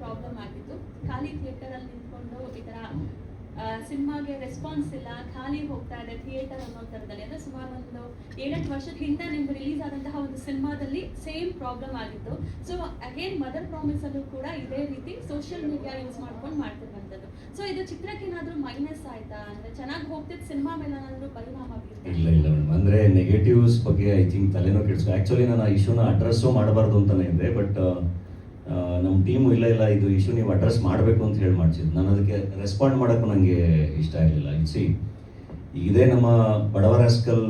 Problem ಆಗಿತ್ತು. ಖಾಲಿ ಥಿಯೇಟರಲ್ಲಿ ನಿಂತ್ಕೊಂಡು ಈ ಥರ ಸಿನಿಮಾಗೆ ರೆಸ್ಪಾನ್ಸ್ ಇಲ್ಲ, ಖಾಲಿ ಹೋಗ್ತಾ ಇದೆ ಥಿಯೇಟರ್ ಅನ್ನೋ ಥರದಲ್ಲಿ. ಅಂದರೆ ಸುಮಾರು ಒಂದು 7-8 ವರ್ಷದ ಹಿಂದೆ ನಿಮ್ಗೆ ರಿಲೀಸ್ ಆದಂತಹ ಒಂದು ಸಿನಿಮಾದಲ್ಲಿ ಸೇಮ್ ಪ್ರಾಬ್ಲಮ್ ಆಗಿತ್ತು. ಸೊ ಅಗೇನ್ ಮದರ್ ಪ್ರಾಮಿಸಲ್ಲೂ ಕೂಡ ಇದೇ ರೀತಿ ಸೋಷಿಯಲ್ ಮೀಡಿಯಾ ಯೂಸ್ ಮಾಡ್ಕೊಂಡು ಮಾಡ್ತಿರುವಂಥದ್ದು. ಸೊ ಇದು ಚಿತ್ರಕ್ಕೆ ಏನಾದರೂ ಮೈನಸ್ ಆಯ್ತಾ? ಅಂದರೆ ಚೆನ್ನಾಗಿ ಹೋಗ್ತಿದ್ದ ಸಿನಿಮಾ ಮೇಲೆ ಏನಾದರೂ ಪರಿಣಾಮ ಬೀರ್ತಾ? ಇಲ್ಲ ಮೇಡಮ್, ಅಂದರೆ ನೆಗೆಟಿವ್ಸ್ ಬಗ್ಗೆ ಐ ಥಿಂಕ್ ತಲೆನೋ ಕೆಡಿಸ್ಕೊ. ಆ್ಯಕ್ಚುಲಿ ನಾನು ಆ ಇಶ್ಯೂನ ಅಡ್ರೆಸ್ಸು ಮಾಡಬಾರ್ದು ಅಂತಲೇ ಇದ್ದೆ, ಬಟ್ ನಮ್ಮ ಟೀಮು ಇಲ್ಲ ಇದು ಇಶ್ಯೂ ನೀವು ಅಡ್ರೆಸ್ ಮಾಡಬೇಕು ಅಂತ ಹೇಳಿ ಮಾಡಿಸಿದ್ದು. ನಾನು ಅದಕ್ಕೆ ರೆಸ್ಪಾಂಡ್ ಮಾಡೋಕ್ಕೂ ನನಗೆ ಇಷ್ಟ ಆಗಲಿಲ್ಲ. ಇದೇ ನಮ್ಮ ಬಡವರ ರಾಸ್ಕಲ್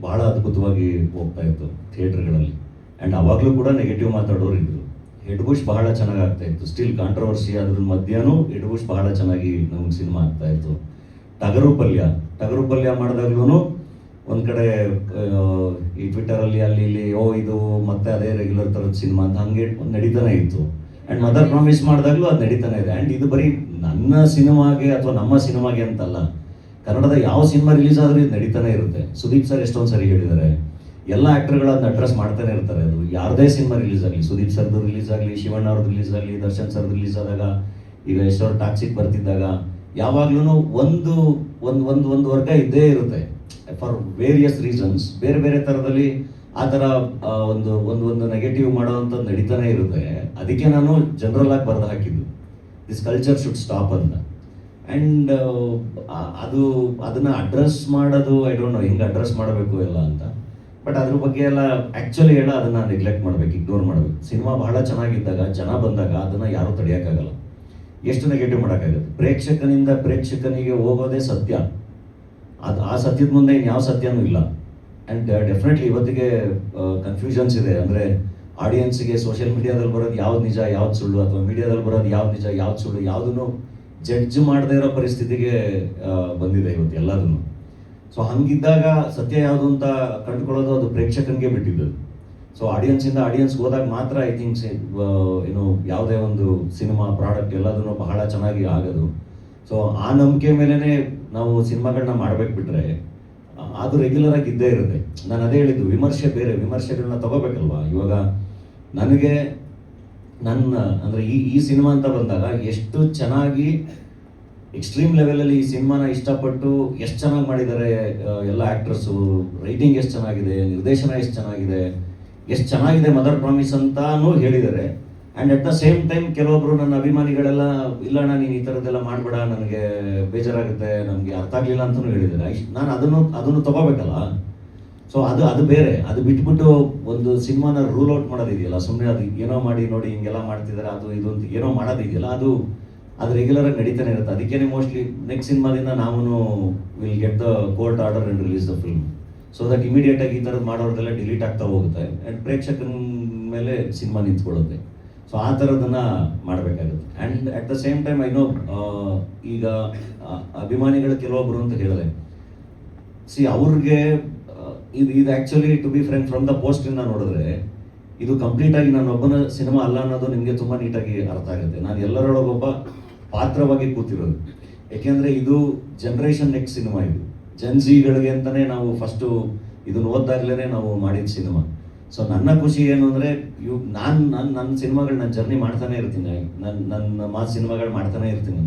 ಭಾಳ ಅದ್ಭುತವಾಗಿ ಹೋಗ್ತಾ ಇತ್ತು ಥಿಯೇಟ್ರ್ಗಳಲ್ಲಿ, ಆ್ಯಂಡ್ ಅವಾಗಲೂ ಕೂಡ ನೆಗೆಟಿವ್ ಮಾತಾಡೋರು ಇದ್ದರು. ಹೆಡ್ ಬುಷ್ ಬಹಳ ಚೆನ್ನಾಗಿ ಆಗ್ತಾ ಇತ್ತು, ಸ್ಟಿಲ್ ಕಾಂಟ್ರವರ್ಸಿ ಅದ್ರ ಮಧ್ಯಾಹ್ನ ಹೆಡ್ ಬುಷ್ ಬಹಳ ಚೆನ್ನಾಗಿ ನಮಗೆ ಸಿನಿಮಾ ಆಗ್ತಾ ಇತ್ತು. ಟಗರು ಪಲ್ಯ ಮಾಡಿದಾಗ್ಲೂ ಒಂದು ಕಡೆ ಈ ಟ್ವಿಟ್ಟರಲ್ಲಿ ಅಲ್ಲಿ ಇಲ್ಲಿ ಇದು ಮತ್ತೆ ಅದೇ ರೆಗ್ಯುಲರ್ ಥರದ ಸಿನಿಮಾ ಅಂತ ಹಂಗೆ ನಡೀತಾನೆ ಇತ್ತು. ಆ್ಯಂಡ್ ಮದರ್ ಪ್ರಾಮಿಸ್ ಮಾಡಿದಾಗಲೂ ಅದು ನಡೀತಾನೆ ಇದೆ. ಆ್ಯಂಡ್ ಇದು ಬರೀ ನನ್ನ ಸಿನಿಮಾಗೆ ಅಥವಾ ನಮ್ಮ ಸಿನಿಮಾಗೆ ಅಂತಲ್ಲ, ಕನ್ನಡದ ಯಾವ ಸಿನಿಮಾ ರಿಲೀಸ್ ಆದರೂ ಇದು ನಡೀತಾನೆ ಇರುತ್ತೆ. ಸುದೀಪ್ ಸರ್ ಎಷ್ಟೊಂದು ಸರಿ ಹೇಳಿದ್ದಾರೆ, ಎಲ್ಲ ಆ್ಯಕ್ಟರ್ಗಳು ಅದನ್ನ ಅಡ್ರೆಸ್ ಮಾಡ್ತಾನೆ ಇರ್ತಾರೆ. ಅದು ಯಾರದೇ ಸಿನಿಮಾ ರಿಲೀಸ್ ಆಗಲಿ, ಸುದೀಪ್ ಸರ್ದು ರಿಲೀಸ್ ಆಗಲಿ, ಶಿವಣ್ಣ ಅವ್ರದ್ದು ರಿಲೀಸ್ ಆಗಲಿ, ದರ್ಶನ್ ಸರ್ದು ರಿಲೀಸ್ ಆದಾಗ, ಈಗ ಎಷ್ಟೋ ಟಾಕ್ಸಿಕ್ ಬರ್ತಿದ್ದಾಗ, ಯಾವಾಗ್ಲೂ ಒಂದು ವರ್ಗ ಇದ್ದೇ ಇರುತ್ತೆ ಫಾರ್ ವೇರಿಯಸ್ ರೀಸನ್ಸ್. ಬೇರೆ ಬೇರೆ ಥರದಲ್ಲಿ ಆ ಥರ ಒಂದು ನೆಗೆಟಿವ್ ಮಾಡೋವಂಥದ್ದು ನಡೀತಾನೆ ಇರುತ್ತೆ. ಅದಕ್ಕೆ ನಾನು ಜನರಲ್ ಆಗಿ ಬರೆದು ಹಾಕಿದ್ದು, ದಿಸ್ ಕಲ್ಚರ್ ಶುಡ್ ಸ್ಟಾಪ್ ಅಂತ. ಆ್ಯಂಡ್ ಅದನ್ನು ಅಡ್ರೆಸ್ ಮಾಡೋದು ಐ ಡೋಂಟ್ ನೋ ಹೆಂಗೆ ಅಡ್ರೆಸ್ ಮಾಡಬೇಕು ಎಲ್ಲ ಅಂತ. ಬಟ್ ಅದ್ರ ಬಗ್ಗೆ ಎಲ್ಲ ಆ್ಯಕ್ಚುಲಿ ಅದನ್ನು ನೆಗ್ಲೆಕ್ಟ್ ಮಾಡಬೇಕು, ಇಗ್ನೋರ್ ಮಾಡಬೇಕು. ಸಿನಿಮಾ ಬಹಳ ಚೆನ್ನಾಗಿದ್ದಾಗ, ಜನ ಬಂದಾಗ ಅದನ್ನು ಯಾರೂ ತಡೆಯೋಕ್ಕಾಗಲ್ಲ. ಎಷ್ಟು ನೆಗೆಟಿವ್ ಮಾಡೋಕ್ಕಾಗುತ್ತೆ? ಪ್ರೇಕ್ಷಕನಿಂದ ಪ್ರೇಕ್ಷಕನಿಗೆ ಹೋಗೋದೇ ಸತ್ಯ. ಆ ಸತ್ಯದ ಮುಂದೆ ಇನ್ಯಾವ ಸತ್ಯನೂ ಇಲ್ಲ. ಆ್ಯಂಡ್ ಡೆಫಿನೆಟ್ಲಿ ಇವತ್ತಿಗೆ ಕನ್ಫ್ಯೂಷನ್ಸ್ ಇದೆ. ಅಂದರೆ ಆಡಿಯನ್ಸಿಗೆ ಸೋಷಿಯಲ್ ಮೀಡಿಯಾದಲ್ಲಿ ಬರೋದು ಯಾವ್ದು ನಿಜ ಯಾವ್ದು ಸುಳ್ಳು, ಅಥವಾ ಮೀಡಿಯಾದಲ್ಲಿ ಬರೋದು ಯಾವ್ದು ನಿಜ ಯಾವ್ದು ಸುಳ್ಳು, ಯಾವುದನ್ನು ಜಡ್ಜ್ ಮಾಡದೇ ಇರೋ ಪರಿಸ್ಥಿತಿಗೆ ಬಂದಿದೆ ಇವತ್ತು ಎಲ್ಲದನ್ನು. ಸೊ ಹಂಗಿದ್ದಾಗ ಸತ್ಯ ಯಾವುದು ಅಂತ ಕಂಡುಕೊಳ್ಳೋದು ಅದು ಪ್ರೇಕ್ಷಕನಿಗೆ ಬಿಟ್ಟಿದ್ದು. ಸೊ ಆಡಿಯನ್ಸ್ಗೆ ಹೋದಾಗ ಮಾತ್ರ ಐ ಥಿಂಕ್ ಯಾವುದೇ ಒಂದು ಸಿನಿಮಾ ಪ್ರಾಡಕ್ಟ್ ಎಲ್ಲದನ್ನು ಬಹಳ ಚೆನ್ನಾಗಿ ಆಗೋದು. ಸೊ ಆ ನಂಬಿಕೆ ಮೇಲೇ ನಾವು ಸಿನಿಮಾಗಳನ್ನ ಮಾಡಬೇಕು, ಬಿಟ್ಟರೆ ಅದು ರೆಗ್ಯುಲರ್ ಆಗಿ ಇದ್ದೇ ಇರುತ್ತೆ. ನಾನು ಅದೇ ಹೇಳಿದ್ದು, ವಿಮರ್ಶೆ ಬೇರೆ, ವಿಮರ್ಶೆಗಳನ್ನ ತಗೋಬೇಕಲ್ವಾ. ಇವಾಗ ನನಗೆ ಅಂದರೆ ಈ ಸಿನಿಮಾ ಅಂತ ಬಂದಾಗ ಎಷ್ಟು ಚೆನ್ನಾಗಿ ಎಕ್ಸ್ಟ್ರೀಮ್ ಲೆವೆಲಲ್ಲಿ ಈ ಸಿನಿಮಾನ ಇಷ್ಟಪಟ್ಟು ಎಷ್ಟು ಚೆನ್ನಾಗಿ ಮಾಡಿದ್ದಾರೆ ಎಲ್ಲ ಆ್ಯಕ್ಟ್ರಸ್ಸು, ರೈಟಿಂಗ್ ಎಷ್ಟು ಚೆನ್ನಾಗಿದೆ, ನಿರ್ದೇಶನ ಎಷ್ಟು ಚೆನ್ನಾಗಿದೆ ಮದರ್ ಪ್ರಾಮಿಸ್ ಅಂತಾನೂ ಹೇಳಿದ್ದಾರೆ. And at the same time ಕೆಲವೊಬ್ರು ನನ್ನ ಅಭಿಮಾನಿಗಳೆಲ್ಲ, ಇಲ್ಲಣ್ಣ ನೀನು ಈ ಥರದ್ದೆಲ್ಲ ಮಾಡಬೇಡ, ನನಗೆ ಬೇಜಾರಾಗುತ್ತೆ, ನನಗೆ ಅರ್ಥ ಆಗಲಿಲ್ಲ ಅಂತಲೂ ಹೇಳಿದ್ದಾರೆ. ನಾನು ಅದನ್ನು ತಗೋಬೇಕಲ್ಲ. ಸೊ ಅದು ಬೇರೆ. ಅದು ಬಿಟ್ಬಿಟ್ಟು ಒಂದು ಸಿನಿಮಾನ ರೂಲ್ ಔಟ್ ಮಾಡೋದಿದೆಯಲ್ಲ, ಸುಮ್ಮನೆ ಅದು ಏನೋ ಮಾಡಿ ನೋಡಿ ಹಿಂಗೆಲ್ಲ ಮಾಡ್ತಿದ್ದಾರೆ ಅದು ಇದು ಅಂತ ಏನೋ ಮಾಡೋದಿದೆಯಲ್ಲ, ಅದು ರೆಗ್ಯುಲರ್ ಆಗಿ ನಡೀತಾನೆ ಇರುತ್ತೆ. ಅದಕ್ಕೇನೆ ಮೋಸ್ಟ್ಲಿ ನೆಕ್ಸ್ಟ್ ಸಿನಿಮಾದಿಂದ ನಾವು will get the court order and release the film, so that ಇಮಿಡಿಯೇಟಾಗಿ ಈ ಥರದ್ದು ಮಾಡೋರ್ದೆಲ್ಲ ಡಿಲೀಟ್ ಆಗ್ತಾ ಹೋಗುತ್ತೆ ಆ್ಯಂಡ್ ಪ್ರೇಕ್ಷಕನ ಮೇಲೆ ಸಿನಿಮಾ ನಿಂತ್ಕೊಳ್ಳುತ್ತೆ. ಸೊ ಆ ಥರದನ್ನು ಮಾಡಬೇಕಾಗುತ್ತೆ. And at the same time I know, ಈಗ ಅಭಿಮಾನಿಗಳು ಕೆಲವೊಬ್ಬರು ಅಂತ ಹೇಳಿದೆ, ಅವ್ರಿಗೆ ಇದು actually to be friend from the ಪೋಸ್ಟಿಂದ ನೋಡಿದ್ರೆ ಇದು ಕಂಪ್ಲೀಟಾಗಿ ನಾನು ಒಬ್ಬನ ಸಿನಿಮಾ ಅಲ್ಲ ಅನ್ನೋದು ನಿಮಗೆ ತುಂಬ ನೀಟಾಗಿ ಅರ್ಥ ಆಗುತ್ತೆ. ನಾನು ಎಲ್ಲರೊಳಗೊಬ್ಬ ಪಾತ್ರವಾಗಿ ಕೂತಿರೋದು. ಏಕೆಂದರೆ ಇದು ಜನ್ರೇಷನ್ ನೆಕ್ಸ್ಟ್ ಸಿನಿಮಾ, ಇದು ಜನ್ಸಿಗಳಿಗೆ ಅಂತಲೇ ನಾವು ಫಸ್ಟು ಇದನ್ನು ಓದ್ದಾಗಲೇ ನಾವು ಮಾಡಿದ ಸಿನಿಮಾ. ಸೊ ನನ್ನ ಖುಷಿ ಏನು ಅಂದರೆ ನನ್ನ ಸಿನಿಮಾಗಳು ನಾನು ಜರ್ನಿ ಮಾಡ್ತಾನೆ ಇರ್ತೀನಿ, ನನ್ನ ಮಾಸ್ ಸಿನಿಮಾಗಳು ಮಾಡ್ತಾನೆ ಇರ್ತೀನಿ,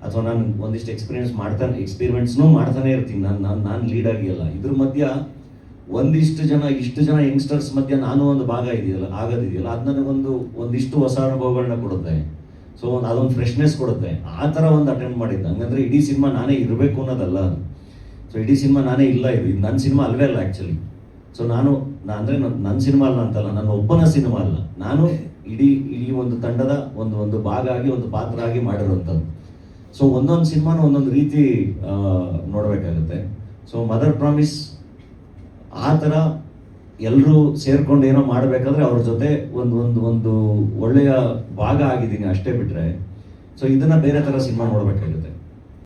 ಅಥವಾ ನಾನು ಒಂದಿಷ್ಟು ಎಕ್ಸ್ಪೀರಿಮೆಂಟ್ಸ್ನೂ ಮಾಡ್ತಾನೆ ಇರ್ತೀನಿ. ನಾನು ಲೀಡ್ ಆಗಿಲ್ಲ. ಇದ್ರ ಮಧ್ಯ ಇಷ್ಟು ಜನ ಯಂಗ್ಸ್ಟರ್ಸ್ ಮಧ್ಯ ನಾನು ಒಂದು ಭಾಗ ಆಗೋದಿದೆಯಲ್ಲ, ಅದು ನನಗೊಂದಿಷ್ಟು ಹೊಸ ಅನುಭವಗಳನ್ನ ಕೊಡುತ್ತೆ. ಸೊ ಅದೊಂದು ಫ್ರೆಶ್ನೆಸ್ ಕೊಡುತ್ತೆ. ಆ ಥರ ಒಂದು ಅಟೆಂಪ್ಟ್ ಮಾಡಿದ್ದೆ. ಹಂಗಂದ್ರೆ ಇಡೀ ಸಿನಿಮಾ ನಾನೇ ಇರಬೇಕು ಅನ್ನೋದಲ್ಲ ಅದು. ಸೊ ಇಡೀ ಸಿನಿಮಾ ನಾನೇ ಇದು ನನ್ನ ಸಿನಿಮಾ ಅಲ್ವೇ ಅಲ್ಲ ಆ್ಯಕ್ಚುಲಿ. ಸೊ ನನ್ನ ಸಿನಿಮಾ ಅಲ್ಲ ಅಂತಲ್ಲ, ನನ್ನ ಒಬ್ಬನ ಸಿನಿಮಾ ಅಲ್ಲ, ನಾನು ಇಡೀ ಒಂದು ತಂಡದ ಒಂದು ಭಾಗ ಆಗಿ, ಒಂದು ಪಾತ್ರ ಆಗಿ ಮಾಡಿರೋಂಥದ್ದು. ಸೊ ಒಂದೊಂದು ಸಿನಿಮಾನ ಒಂದೊಂದು ರೀತಿ ನೋಡಬೇಕಾಗುತ್ತೆ. ಸೊ ಮದರ್ ಪ್ರಾಮಿಸ್ ಆ ಥರ ಎಲ್ಲರೂ ಸೇರ್ಕೊಂಡು ಏನೋ ಮಾಡಬೇಕಾದ್ರೆ ಅವ್ರ ಜೊತೆ ಒಂದು ಒಳ್ಳೆಯ ಭಾಗ ಆಗಿದ್ದೀನಿ ಅಷ್ಟೇ, ಬಿಟ್ಟರೆ ಸೊ ಇದನ್ನು ಬೇರೆ ಥರ ಸಿನಿಮಾ ನೋಡಬೇಕಾಗುತ್ತೆ.